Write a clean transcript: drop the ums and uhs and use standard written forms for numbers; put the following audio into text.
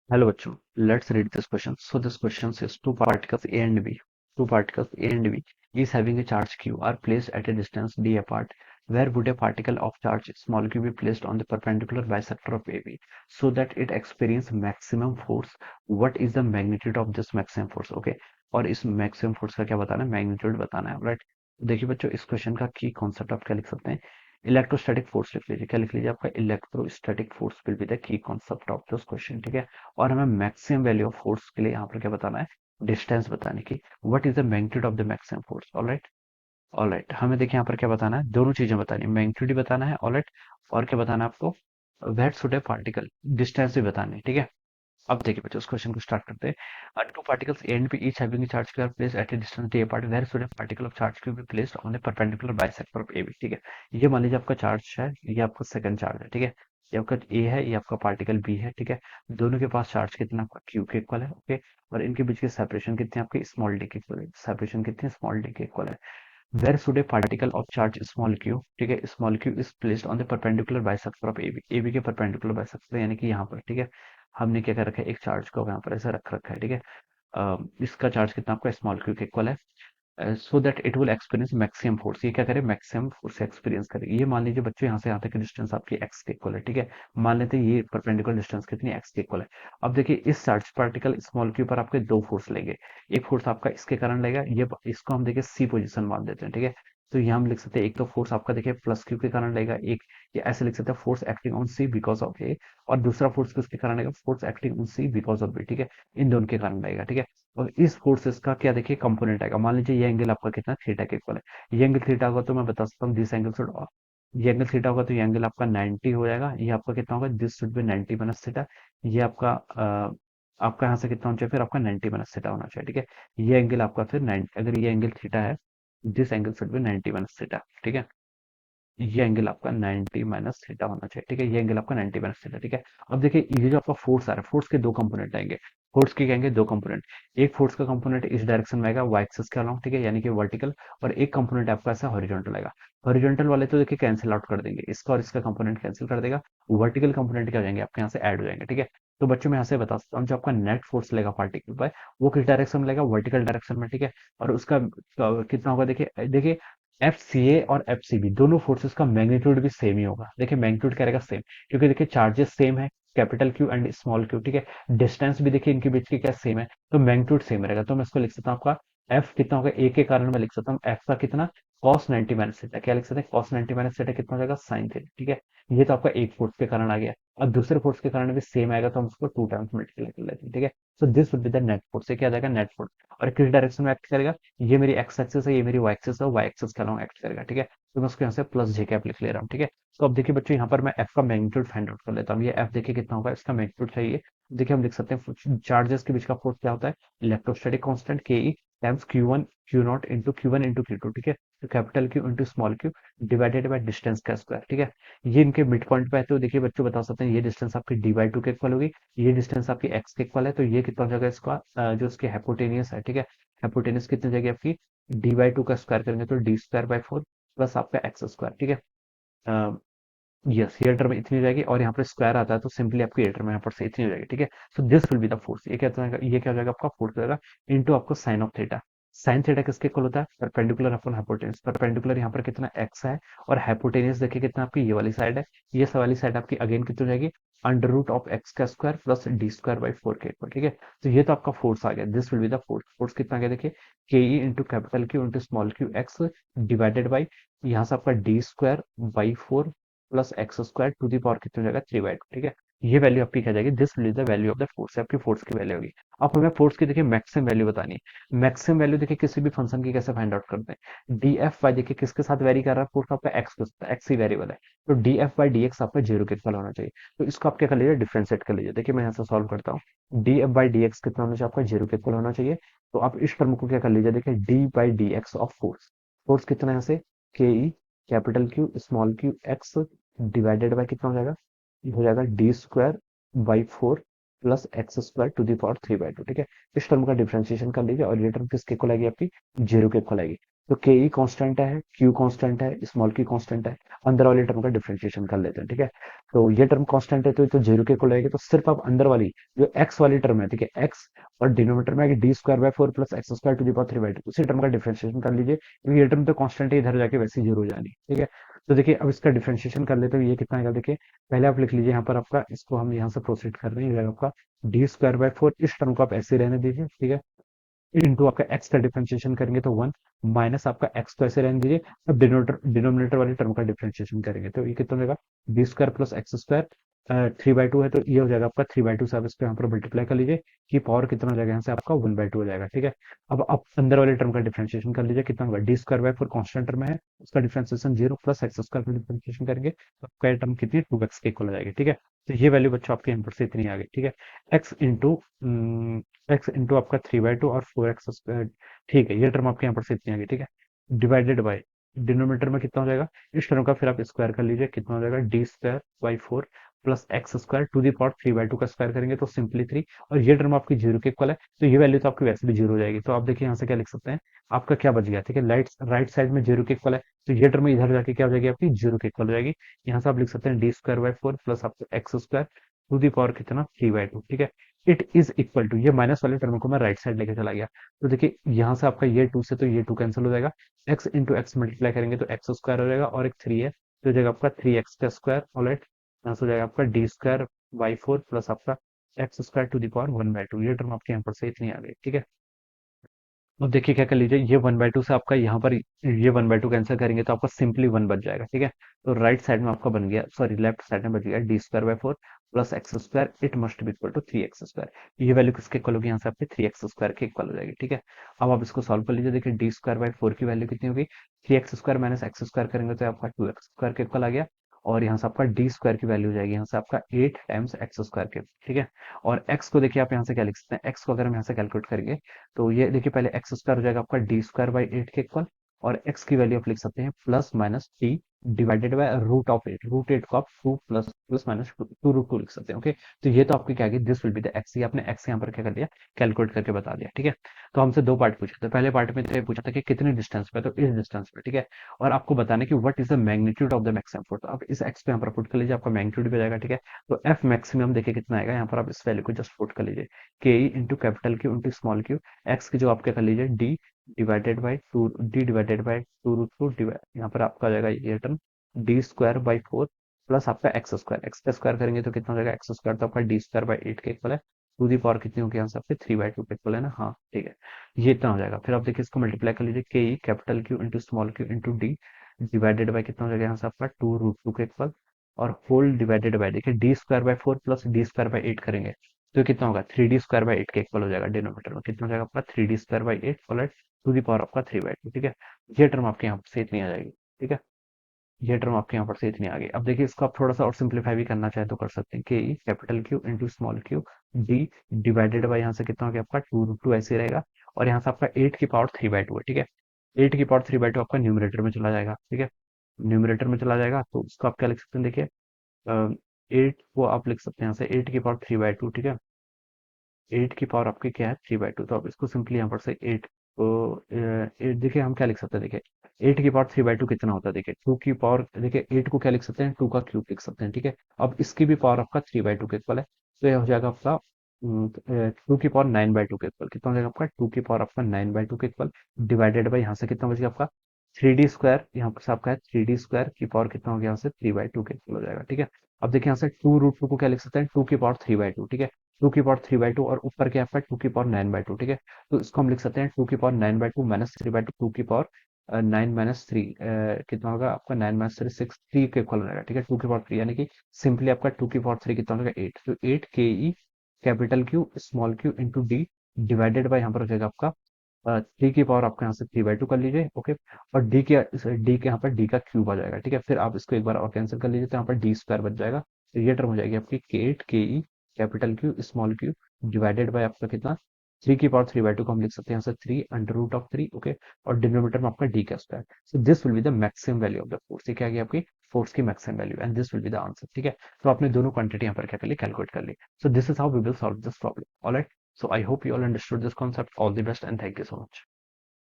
Hello, bachcho. Let's read this question. So this question says two particles A and B. Two particles A and B is having a charge q are placed at a distance d apart. Where would a particle of charge small q be placed on the perpendicular bisector of AB so that it experience maximum force? What is the magnitude of this maximum force? Okay. और इस maximum force का क्या बताना है? Magnitude बताना है, right? देखिए बच्चों, इस क्वेश्चन का की कॉन्सेप्ट आप क्या लिख सकते हैं? इलेक्ट्रोस्टैटिक फोर्स लिख लीजिए। क्या लिख लीजिए? आपका electrostatic force will be the key concept of this question. ठीक है। और हमें मैक्सिमम वैल्यू ऑफ फोर्स के लिए यहाँ पर क्या बताना है? डिस्टेंस बताने की। What is the magnitude of the maximum force. Alright. Alright, हमें देखिए यहाँ पर क्या बताना है? दोनों चीजें बतानी है, मैग्नीट्यूड भी बताना है, ऑलराइट। और क्या बताना है आपको? Wait should a particle, distance भी बतानी है। ठीक है। अब देखिए बच्चों, उस क्वेश्चन को स्टार्ट करते हैं। Two particles A and B each having a charge q are placed at a distance d apart where should a particle of charge q be placed on a perpendicular bisector of AB। ठीक है। ये मान लीजिए आपका charge है, ये आपका second charge है। ठीक है। ये आपका A है, ये आपका पार्टिकल B है। ठीक है। दोनों के पास चार्ज कितना? आपका Q के इक्वल है। ओके। और इनके बीच की सेपरेशन कितनी है? आपकी स्मॉल d के इक्वल है। सेपरेशन कितनी है? स्मॉल d के इक्वल है। Where should a particle of charge small q, ठीक है, small q is placed on the perpendicular bisector of AB के परपेंडिकुलर बाइसेक्टर यानी कि यहाँ पर। ठीक है। हमने क्या कर रखा है? एक चार्ज को यहाँ पर ऐसा रख रखा है। ठीक है। इसका चार्ज कितना आपका स्मॉल क्यू के इक्वल है। So that it will experience maximum force. ये क्या करे? मैक्सिमम फोर्स एक्सपीरियंस करे। ये मान लीजिए बच्चों, यहाँ से यहाँ तक की डिस्टेंस आपकी एक्स के इक्वल है। ठीक है। मान लेते हैं ये परपेंडिकुलर डिस्टेंस कितनी? एक्स के इक्वल है। अब देखिए, इस चार्ज पार्टिकल स्मॉल क्यू पर आपके दो फोर्स लेंगे। एक फोर्स आपका इसके कारण लेगा, ये इसको हम देखिए सी पोजीशन मान देते हैं। ठीक है। तो यहाँ हम लिख सकते हैं, एक तो फोर्स आपका देखिए प्लस क्यू के कारण लेगा, एक ये ऐसे लिख सकते हैं, force acting on C because of A. और दूसरा फोर्स किसके कारण लेगा? Force acting on C because of B. ठीक है। इन दोनों के कारण लगेगा। ठीक है। और इस फोर्सेस का क्या देखिए कंपोनेंट आएगा। मान लीजिए ये एंगल आपका कितना? थीटा के इक्वल है। ये एंगल थीटा होगा तो मैं बता सकता हूँ दिस एंगल शुड, ये एंगल थीटा होगा तो ये एंगल आपका 90 हो जाएगा। ये आपका कितना होगा? This should be 90 minus theta. ये आपका आपका यहाँ से कितना होना चाहिए? फिर आपका 90 माइनस थीटा होना चाहिए। ठीक है। ये एंगल आपका फिर 90, अगर ये एंगल थीटा है, this angle should be 90 minus theta. ठीक है। ये एंगल आपका 90 माइनस थीटा होना चाहिए। ठीक है। ये एंगल आपका 90 माइनस थीटा। ठीक है। अब देखिए, ये जो आपका फोर्स आ रहा है, फोर्स के दो कंपोनेंट आएंगे। फोर्स के कहेंगे दो कंपोनेंट। एक फोर्स का कंपोनेंट इस डायरेक्शन में आएगा, वाई एक्सिस के अलॉन्ग। ठीक है, यानी कि वर्टिकल। और एक कंपोनेंट आपका ऐसा हॉरिजॉन्टल आएगा। हॉरिजॉन्टल वाले तो देखिए कैंसिल आउट कर देंगे, इसका और इसका कंपोनेंट कैंसिल कर देगा। वर्टिकल कंपोनेंट क्या हो जाएंगे? आपके यहाँ से ऐड हो जाएंगे। ठीक है। तो बच्चों मैं यहाँ से बता सकता हूँ, जो आपका नेट फोर्स लेगा पार्टिकल पर, वो किस डायरेक्शन में लेगा? वर्टिकल डायरेक्शन में। ठीक है। और उसका कितना होगा? देखिए देखिए, एफ सी ए और एफ सी बी दोनों फोर्सेस का मैग्नीट्यूड भी सेम ही होगा। देखिए मैग्नीट्यूड क्या रहेगा? सेम। क्योंकि देखिए चार्जेस सेम है, capital Q and small Q. ठीक है। डिस्टेंस भी देखिए इनके बीच की क्या सेम है, तो मैग्नीट्यूड सेम रहेगा। तो मैं इसको लिख सकता हूँ, आपका एफ कितना होगा? ए के कारण मैं लिख सकता हूँ एफ का कितना? Cos 90 minus theta. क्या लिख सकते हैं? कॉस 90 माइनस थीटा कितना हो जाएगा? Sine theta. ठीक है। ये तो आपका एक फोर्स के कारण आ गया। और दूसरे फोर्स के कारण भी सेम आएगा, तो हम उसको टू टाइम्स मल्टीप्लाई कर लेते हैं। ठीक है। So this would be the net force. ये क्या आ जाएगा? Net force. और किस डायरेक्शन में एक्ट करेगा? ये मेरी एक्स एक्सिस है, ये मेरी वाई एक्सिस है, वाई एक्सिस के अलॉन्ग एक्ट करेगा। ठीक है। तो मैं उसको यहाँ से प्लस जे कैप लिख ले रहा हूँ। ठीक है। तो अब देखिए बच्चों, यहाँ पर मैं एफ का मैग्नीट्यूड फाइंड आउट कर लेता हूँ। ये एफ देखिए कितना होगा? इसका मैग्नीट्यूड चाहिए। देखिए हम लिख सकते हैं, चार्जेस के बीच का फोर्स क्या होता है? इलेक्ट्रोस्टैटिक कांस्टेंट के e times Q one Q naught into Q one into Q two. ठीक है। तो capital Q into small Q divided by distance का स्क्वायर। ठीक है। ये इनके मिड पॉइंट पे है, तो देखिए बच्चों बता सकते हैं, ये डिस्टेंस आपकी डी बाई टू के इक्वल होगी, ये डिस्टेंस आपकी एक्स के इक्वल है। तो ये कितना हो जाएगा इसका? जो इसकी हाइपोटेनियस है। ठीक है। हाइपोटेनियस कितनी जाएगी आपकी? डी बाई टू का स्क्वायर करेंगे तो D square by four plus आपका एक्स स्क्वायर। ठीक है। यस, ये टर्म इतनी हो जाएगी, और यहाँ पर स्क्वायर आता है तो सिंपली आपकी ये टर्म यहाँ पर से इतनी हो जाएगी। ठीक है। सो this will be the force. ये क्या हो जाएगा? ये क्या हो जाएगा? आपका फोर्स हो जाएगा इनटू आपको sine of theta. Sine theta किसके इक्वल होता है? Perpendicular upon hypotenuse. परपेंडिकुलर यहाँ पर कितना? एक्स है। और हाइपोटेन्यूज देखिए कितना आपकी? ये वाली साइड है। ये वाली साइड आपकी अगेन कितनी हो जाएगी? अंडर रूट ऑफ एक्स का square plus d square by four के इक्वल। ठीक है। तो ये तो आपका फोर्स आ गया। This will be the force. Force कितना आ गया? देखिए, k e into capital Q into small Q x divided by यहाँ से आपका D square by four plus x square to the power कितनी हो जाएगा? Three by two. ठीक है। ये वैल्यू आपकी क्या जाएगी? This will is the value of the force. आपकी फोर्स की वैल्यू होगी। अब हमें फोर्स की देखिए मैक्सिमम वैल्यू बतानी है। मैक्सिमम वैल्यू देखिए किसी भी फंक्शन की कैसे फाइंड आउट करते हैं? डी एफ बाई देखिए किसके साथ वेरी कर रहा है? फोर्स आपका एक्स के साथ, एक्स ही वेरिएबल है। तो D F by d x आपका जीरो के इक्वल होना चाहिए। तो इसको आप क्या कर लीजिए? डिफरेंशिएट कर लीजिए। देखिए मैं यहाँ से सॉल्व करता हूँ। D F by d x कितना होना चाहिए? आपका जीरो के इक्वल होना चाहिए। तो आप इस टर्म को क्या कर लीजिए? देखिए d by d x of force. Force कितना है यहाँ से? K e capital Q small Q x divided by कितना हो जाएगा? ये हो जाएगा d square by four plus x square to the power 3/2, ठीक है। इस टर्म का डिफरेंशिएशन कर लीजिए और ये टर्म किसके इक्वल आएगी आपकी, जीरो के इक्वल आएगी। तो के ई कॉन्स्टेंट है, क्यू कॉन्स्टेंट है, स्मॉल क्यू कॉन्स्टेंट है। अंदर वाले टर्म का डिफरेंशिएशन कर लेते हैं, ठीक है। तो ये टर्म कॉन्स्टेंट है तो जीरो के इक्वल आएगी, तो सिर्फ आप अंदर वाली जो एक्स वाली टर्म है, ठीक है, एक्स और डिनोमीटर में आएगी d square by four plus x square to the power 3/2, उसी टर्म का डिफरेंशिएशन कर लीजिए, क्योंकि ये टर्म तो कॉन्स्टेंट है, इधर जाके वैसे जीरो हो जानी, ठीक है। तो देखिए अब इसका डिफरेंशिएशन कर लेते हैं, ये कितना आएगा देखिए। पहले आप लिख लीजिए यहाँ पर आपका, इसको हम यहाँ से प्रोसीड कर रहे हैं, ये जाएगा आपका डी स्क्वायर बाय फोर, इस टर्म को आप ऐसे रहने दीजिए, ठीक है। इंटू आपका एक्स का डिफरेंशिएशन करेंगे तो वन, माइनस आपका एक्स को ऐसे रहने दीजिए। अब डिनोमिनेटर वाली टर्म का डिफरेंशिएशन करेंगे तो ये कितना हो जाएगा, d square plus x square 3/2 है, तो ये हो जाएगा आपका 3/2 से आप इसको यहाँ पर मल्टीप्लाई कर लीजिए, कि पावर कितना हो जाएगा यहाँ से आपका 1/2 हो जाएगा, ठीक है। अब आप अंदर वाले टर्म का डिफरेंशिएशन कर लीजिए, कितना होगा, D square by four constant term है, उसका differentiation zero plus x square का डिफरेंशिएशन करेंगे तो आपका ये टर्म कितनी, 2x के इक्वल हो जाएगी, ठीक है। तो ये वैल्यू बच्चों आपके इनपुट से इतनी आ गई, ठीक है। एक्स इंटू एक्स इंटू आपका 3/2 और 4x स्क्वायर, ठीक है, ये टर्म आपके यहाँ पर से इतनी आ गई, ठीक है। डिवाइडेड बाय डिनोमिनेटर में कितना हो जाएगा, इस टर्म का फिर आप स्क्वायर कर लीजिए, कितना हो जाएगा, d square by four plus x square to the power 3/2 का स्क्वायर करेंगे तो सिंपली थ्री, और ये टर्म आपकी जीरो के इक्वल है, तो ये वैल्यू तो आपकी वैसे भी जीरो हो जाएगी। तो आप देखिए यहाँ से क्या लिख सकते हैं, आपका क्या बच गया, ठीक है, राइट साइड में जीरो के इक्वल है, तो ये टर्म इधर जाके क्या हो जाएगी आपकी, जीरो के इक्वल हो जाएगी। यहाँ से आप लिख सकते हैं D square by four plus आपको X square to the power कितना, 3/2, ठीक है। इट इज इक्वल टू, ये माइनस वाले टर्म को मैं राइट साइड लेके चला गया, तो देखिए यहाँ से आपका ये टू से तो ये टू कैंसिल हो जाएगा, एक्स इंटू एक्स मल्टीप्लाई करेंगे तो एक्स स्क्वायर हो जाएगा, और एक थ्री है तो हो जाएगा आपका 3x का स्क्वायर, ऑलराइट। यहाँ से हो जाएगा आपका D square by four plus आपका X square to the power 1/2, ये टर्म आपके यहाँ पर से इतनी आ गई, ठीक है। अब देखिए क्या कर लीजिए, ये 1/2 से आपका यहाँ पर ये 1/2 कैंसिल करेंगे तो आपका सिंपली वन बच जाएगा, ठीक है। तो राइट साइड में आपका बन गया, सॉरी लेफ्ट साइड में बच गया d square by four plus x square, it must be equal to 3x square. ये वैल्यू किसके इक्वल होगी, यहाँ से आपके 3x स्क्वायर के इक्वल हो जाएगी, ठीक है। अब आप इसको सॉल्व कर लीजिए, देखिए डी स्क्वायर बाय फोर की वैल्यू कितनी होगी, 3x square minus x square करेंगे तो आपका 2x स्क्वायर के इक्वल आ गया, और यहाँ से आपका डी स्क्वायर की वैल्यू हो जाएगी यहाँ से आपका 8 टाइम्स एक्स स्क्वायर के, ठीक है। और एक्स को देखिए आप यहाँ से क्या लिख सकते हैं, एक्स को अगर हम यहाँ से कैलकुलेट करेंगे तो ये देखिए पहले एक्स स्क्वायर हो जाएगा आपका डी स्क्वायर बाई एट के इक्वल, और एक्स की वैल्यू आप लिख सकते हैं plus minus t divided by root of eight, root eight को आप two plus plus minus two root two लिख सकते हैं, ओके। तो ये तो आपकी क्या गई, this will be the x, ये आपने एक्स यहाँ पर क्या कर दिया, कैलकुलेट करके बता दिया, ठीक है। तो हमसे दो पार्ट पूछे थे, पहले पार्ट में तो ये पूछा था कि कितने डिस्टेंस पे, तो इस डिस्टेंस पे, ठीक है। और आपको बताना कि what is the magnitude of the maximum force, तो आप इस एक्स पे यहाँ पर पुट कर लीजिए, आपका मैग्नीट्यूड भी जाएगा, ठीक है। तो एफ मैक्सिमम देखिए कितना आएगा, यहाँ पर आप इस वैल्यू को जस्ट पुट कर लीजिए, k e into capital Q into small Q, x की जो आप क्या कर लीजिए, d divided by two, d divided by two root two, यहाँ पर आपका आ जाएगा ये term d square by four plus आपका एक्स का स्क्वायर करेंगे तो कितना हो जाएगा, एक्स स्क्वायर तो आपका डी स्क्वायर बाई एट के इक्वल है, टू दी पावर कितनी होगी यहाँ से आपके 3/2 के इक्वल है ना, हाँ ठीक है। ये इतना हो जाएगा, फिर आप देखिए इसको मल्टीप्लाई कर लीजिए, k e capital Q into small Q into d divided by कितना हो जाएगा यहाँ से आपका टू रूट टू के इक्वल, और होल डिवाइडेड बाई देखिए d square by four plus d square by eight करेंगे तो कितना होगा, 3d² बाई एट के इक्वल हो जाएगा, डिनोमीटर में कितना हो जाएगा आपका 3d² by eight to the power आपका 3/2, ठीक है। ये टर्म आपके यहाँ से इतनी आ जाएगी, ठीक है। ये टर्म आपके यहाँ पर से इतनी आ गई। अब देखिए इसको आप थोड़ा सा और सिंप्लीफाई भी करना चाहे तो कर सकते हैं, के e capital Q into small Q D divided by यहाँ से कितना हो गया आपका टू रूट टू ऐसे रहेगा, और यहाँ से आपका एट की पावर 3/2 है, ठीक है। एट की पावर 3/2 आपका न्यूमरेटर में चला जाएगा, ठीक है। न्यूमरेटर में चला जाएगा तो उसको आप क्या लिख सकते हैं, देखिए एट को आप लिख सकते हैं यहाँ से एट की पावर 3/2, ठीक है। एट की पावर आपकी क्या है, 3/2, तो आप इसको सिंपली यहाँ पर से एट को एट देखिए हम क्या लिख सकते हैं, देखिए एट की पावर 3/2 कितना होता है, देखिए टू की पावर, देखिए एट को क्या लिख सकते हैं, टू का क्यूब लिख सकते हैं, ठीक है। अब इसकी भी पावर आपका 3/2 के इक्वल है, तो यह हो जाएगा आपका टू की पावर 9/2 के इक्वल, कितना हो जाएगा आपका टू की पावर आपका 9/2 के इक्वल, डिवाइडेड बाई यहाँ से कितना बच गया आपका 3d² यहाँ पर से आपका है 3d² की पावर कितना हो गया, यहाँ से 3/2 के इक्वल हो जाएगा, ठीक है। अब देखिए यहाँ से टू रूट टू को क्या लिख सकते हैं, टू की पावर 3/2, ठीक है। टू की पावर 3/2 और ऊपर क्या है टू की पावर 9/2, ठीक है। तो इसको हम लिख सकते हैं टू की पावर 9/2 माइनस 3/2, टू की पावर 9 माइनस थ्री कितना होगा आपका, 9 माइनस थ्री सिक्स, थ्री के इक्वल हो जाएगा, ठीक है। टू की पावर थ्री यानी कि सिंपली आपका टू की पावर थ्री कितना होगा, एट, तो एट के e capital Q small Q into d divided by यहाँ पर हो जाएगा आपका थ्री की पावर आपका यहाँ से 3/2 कर लीजिए, ओके। और डी के यहाँ पर डी का क्यूब आ जाएगा, ठीक है। फिर आप इसको एक बार और कैंसिल कर लीजिए तो यहाँ पर डी स्क्वायर बच जाएगा, तो ये टर्म हो जाएगी आपकी के एट के e capital Q small Q divided bye आपका कितना, थ्री की पावर 3/2 को हम लिख सकते हैं यहाँ से three under root of three, okay. और डिनोमीटर में आपका डी का square, so this will be the maximum value of the force, ये क्या आ गई आपकी फोर्स की maximum value and this will be the answer. ठीक है, तो आपने दोनों क्वांटिटी यहाँ पर क्या कर ली, कैलकुलेट कर ली। So this is how we will solve this problem. Alright, so I hope you all understood this concept. All the best and thank you so much.